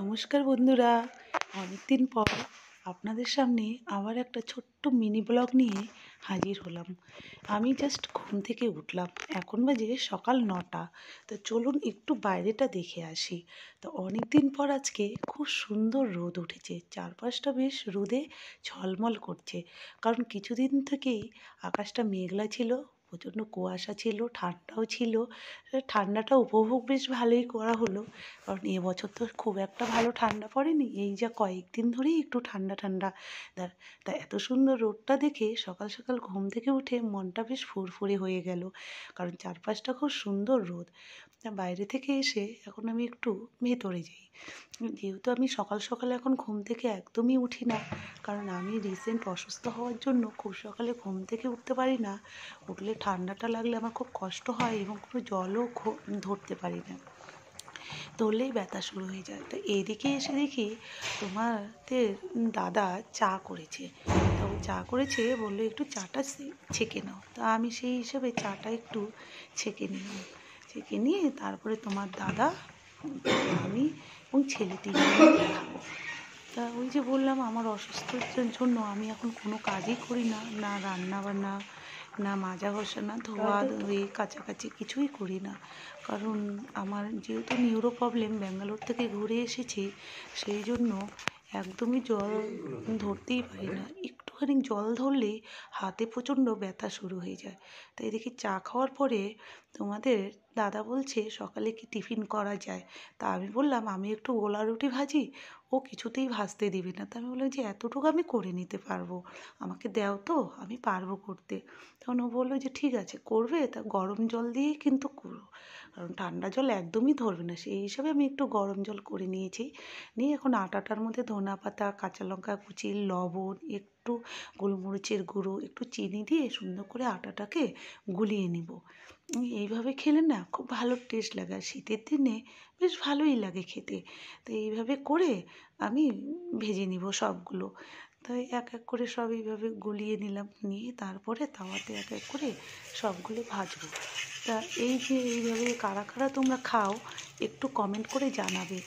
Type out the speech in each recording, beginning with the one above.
নমস্কার বন্ধুরা, অনেকদিন পর আপনাদের সামনে আবার একটা ছোট্ট মিনি ব্লগ নিয়ে হাজির হলাম। আমি জাস্ট ঘুম থেকে উঠলাম, এখন বাজে সকাল 9টা। তো চলুন একটু বাইরেটা দেখে আসি। তো অনেক দিন পর আজকে খুব সুন্দর রোদ উঠেছে, চারপাশটা বেশ রোদে ঝলমল করছে। কারণ কিছুদিন থেকেই আকাশটা মেঘলা ছিল, প্রচণ্ড কুয়াশা ছিল, ঠান্ডাও ছিল। ঠান্ডাটা উপভোগ বেশ ভালোই করা হলো, কারণ এবছর তো খুব একটা ভালো ঠান্ডা পড়েনি। এই যা কয়েকদিন ধরেই একটু ঠান্ডা ঠান্ডা। তা এত সুন্দর রোদটা দেখে সকাল সকাল ঘুম থেকে উঠে মনটা বেশ ফুরফুরে হয়ে গেল, কারণ চারপাশটা খুব সুন্দর রোদ। তা বাইরে থেকে এসে এখন আমি একটু ভেতরে যাই। যেহেতু আমি সকাল সকালে এখন ঘুম থেকে একদমই উঠি না, কারণ আমি রিসেন্ট অসুস্থ হওয়ার জন্য খুব সকালে ঘুম থেকে উঠতে পারি না। উঠলে ঠান্ডাটা লাগলে আমার খুব কষ্ট হয় এবং কোনো জলও ধরতে পারি না, ধরলেই ব্যথা শুরু হয়ে যায়। তো এইদিকে এসে দেখি তোমাদের দাদা চা করেছে। তো চা করেছে, বললো একটু চাটা ছেঁকে নাও। তা আমি সেই হিসাবে চাটা একটু ছেঁকে নিলাম। ছেঁকে নিয়ে তারপরে তোমার দাদা, আমি এবং ছেলে তিনজনে খাবো। তা ওই যে বললাম, আমার অসুস্থতার জন্য আমি এখন কোনো কাজই করি না, না রান্না বান্না, না মাজা ঘষা, না ধোয়া ধুয়ে কাছাকাছি কিছুই করি না। কারণ আমার যেহেতু নিউরো প্রবলেম, ব্যাঙ্গালোর থেকে ঘুরে এসেছি, সেই জন্য একদমই জল ধরতেই পারি না। একটুখানি জল ধরলেই হাতে প্রচণ্ড ব্যথা শুরু হয়ে যায়। তাই দেখি চা খাওয়ার পরে তোমাদের দাদা বলছে সকালে কি টিফিন করা যায়। তা আমি বললাম আমি একটু গোলা রুটি ভাজি। ও কিছুতেই ভাজতে দিবে না। তা আমি বললাম যে এতটুকু আমি করে নিতে পারবো, আমাকে দাও তো, আমি পারবো করতে। তখন ও বললো যে ঠিক আছে করবে, তা গরম জল দিয়েই কিন্তু করো, কারণ ঠান্ডা জল একদমই ধরবে না। সেই হিসাবে আমি একটু গরম জল করে নিয়েছি। নিয়ে এখন আটাটার মধ্যে ধনা পাতা, কাঁচা লঙ্কা কুচি, লবণ, একটু গোলমরিচের গুঁড়ো, একটু চিনি দিয়ে সুন্দর করে আটাটাকে গুলিয়ে নিব। এইভাবে খেলে না খুব ভালো টেস্ট লাগে, আর শীতের দিনে বেশ ভালোই লাগে খেতে। তো এইভাবে করে আমি ভেজে নিব সবগুলো। তাই এক এক করে সব এইভাবে গুলিয়ে নিলাম, নিয়ে তারপরে তাওয়াতে এক এক করে সবগুলো ভাজবো। তা এই যে এইভাবে কারা কারা তোমরা খাও একটু কমেন্ট করে জানাবে,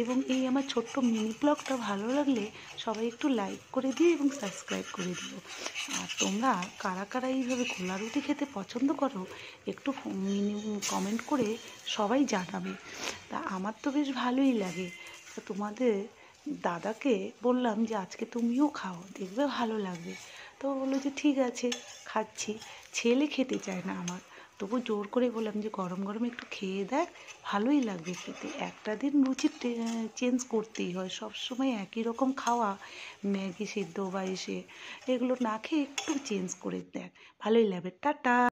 এবং এই আমার ছোট্ট মিনি ব্লগটা ভালো লাগলে সবাই একটু লাইক করে দিও এবং সাবস্ক্রাইব করে দিও। আর তোমরা কারা কারা এইভাবে গোলা রুটি খেতে পছন্দ করো একটু মিনি কমেন্ট করে সবাই জানাবে। তা আমার তো বেশ ভালোই লাগে। তা তোমাদের দাদাকে বললাম যে আজকে তুমিও খাও, দেখবে ভালো লাগবে। তো বললো যে ঠিক আছে খাচ্ছি। ছেলে খেতে চায় না আমার, তবু জোর করে বললাম যে গরম গরম একটু খেয়ে দেখ, ভালোই লাগবে খেতে। একটা দিন রুচি চেঞ্জ করতেই হয়, সব সময় একই রকম খাওয়া, ম্যাগি সিদ্ধ বা এগুলো না খেয়ে একটু চেঞ্জ করে দেখ, ভালোই লাগবে। টাটা।